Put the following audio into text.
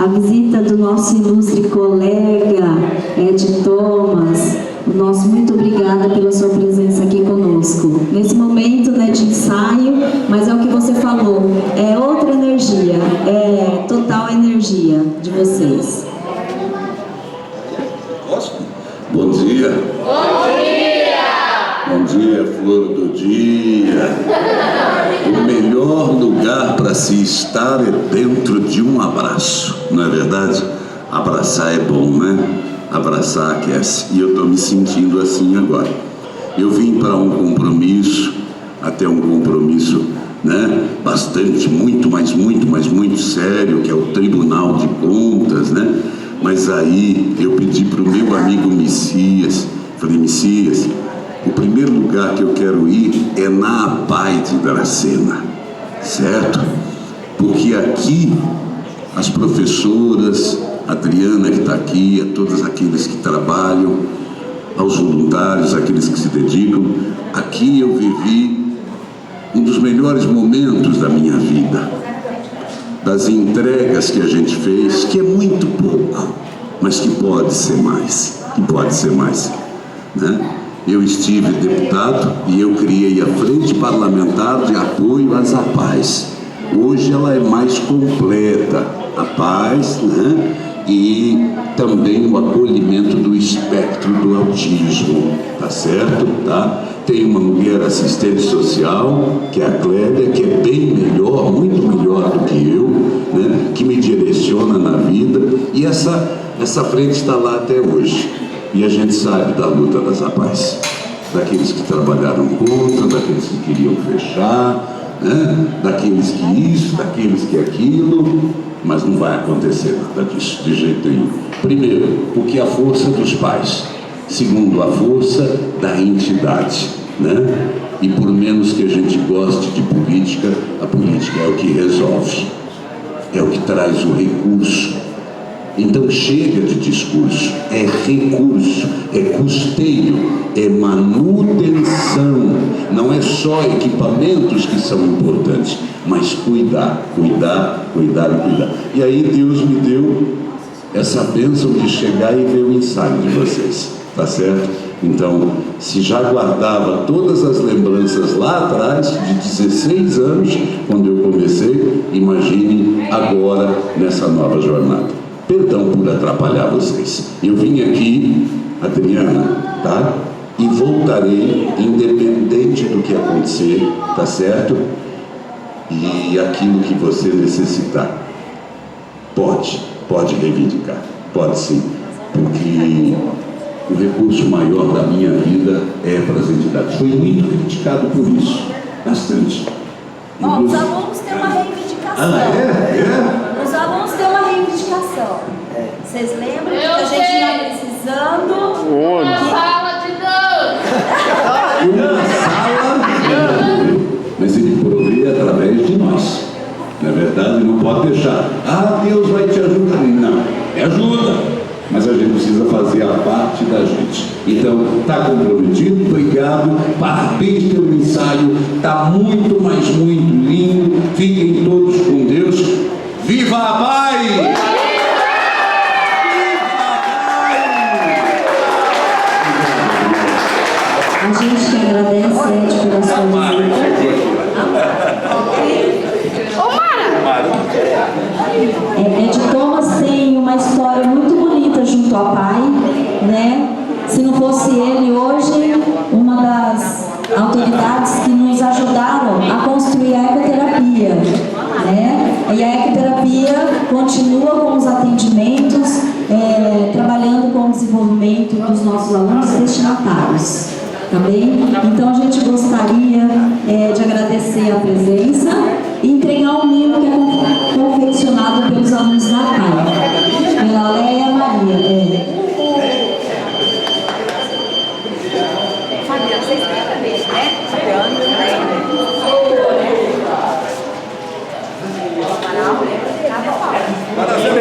a visita do nosso ilustre colega Ed Thomas. O nosso muito obrigada pela sua presença aqui conosco. Nesse momento, né, de ensaio, mas é o que você falou, é outra energia, é total energia de vocês. Bom dia. Bom dia. Bom dia, flor do dia. O melhor lugar para se estar é dentro de um abraço, não é verdade? Abraçar é bom, né? Abraçar aquece. E eu estou me sentindo assim agora. Eu vim para um compromisso, até um compromisso, né? Bastante, muito sério, que é o Tribunal de Contas, né? Mas aí eu pedi para o meu amigo Messias, falei, Messias, o primeiro lugar que eu quero ir é na APAE de Dracena, certo? Porque aqui as professoras, a Adriana que está aqui, a todos aqueles que trabalham, aos voluntários, aqueles que se dedicam, aqui eu vivi um dos melhores momentos da minha vida, das entregas que a gente fez, que é muito pouco, mas que pode ser mais, né? Eu estive deputado e eu criei a Frente Parlamentar de Apoio às APAES. Hoje ela é mais completa, a paz, né? E também o acolhimento do espectro do autismo, tá certo? Tá? Tem uma mulher assistente social, que é a Clélia, que é bem melhor, muito melhor do que eu, né? Que me direciona na vida, e essa frente está lá até hoje. E a gente sabe da luta das APAES, daqueles que trabalharam contra, daqueles que queriam fechar, né? Daqueles que isso, daqueles que aquilo, mas não vai acontecer nada disso, de jeito nenhum. Primeiro, porque a força dos pais. Segundo, a força da entidade, né? E por menos que a gente goste de política, a política é o que resolve, é o que traz o recurso. Então chega de discurso, é recurso, é custeio, é manutenção. Não é só equipamentos que são importantes, mas cuidar. E aí Deus me deu essa bênção de chegar e ver o ensaio de vocês, tá certo? Então, se já guardava todas as lembranças lá atrás, de 16 anos, quando eu comecei, imagine agora nessa nova jornada. Perdão por atrapalhar vocês. Eu vim aqui, Adriana, tá? E voltarei, independente do que acontecer, tá certo? E aquilo que você necessitar, pode reivindicar, pode sim, porque o recurso maior da minha vida é para as entidades. Fui muito criticado por isso, bastante. Bom, os alunos têm uma reivindicação. Ah, é? Os alunos têm uma reivindicação. Vocês lembram que a gente está precisando uma sala de dança? Uma sala de dança. Mas ele provê através de nós. Na verdade, não pode deixar. Ah, Deus vai te ajudar. Não, me ajuda. Mas a gente precisa fazer a parte da gente. Então, está comprometido? Obrigado. Parabéns pelo ensaio. Está muito lindo. Fiquem todos com Deus. Viva a Pai! A gente que agradece, Ed, pela sua visita. Ed Thomas tem uma história muito bonita junto ao pai, né? Se não fosse ele hoje, uma das autoridades que nos ajudaram a construir a ecoterapia, né? E a ecoterapia continua com os atendimentos, trabalhando com o desenvolvimento dos nossos alunos destinatários. Tá bem? Então a gente gostaria de agradecer a presença e entregar um livro que é confeccionado pelos alunos da PAI, pela Leia Maria. Parabéns.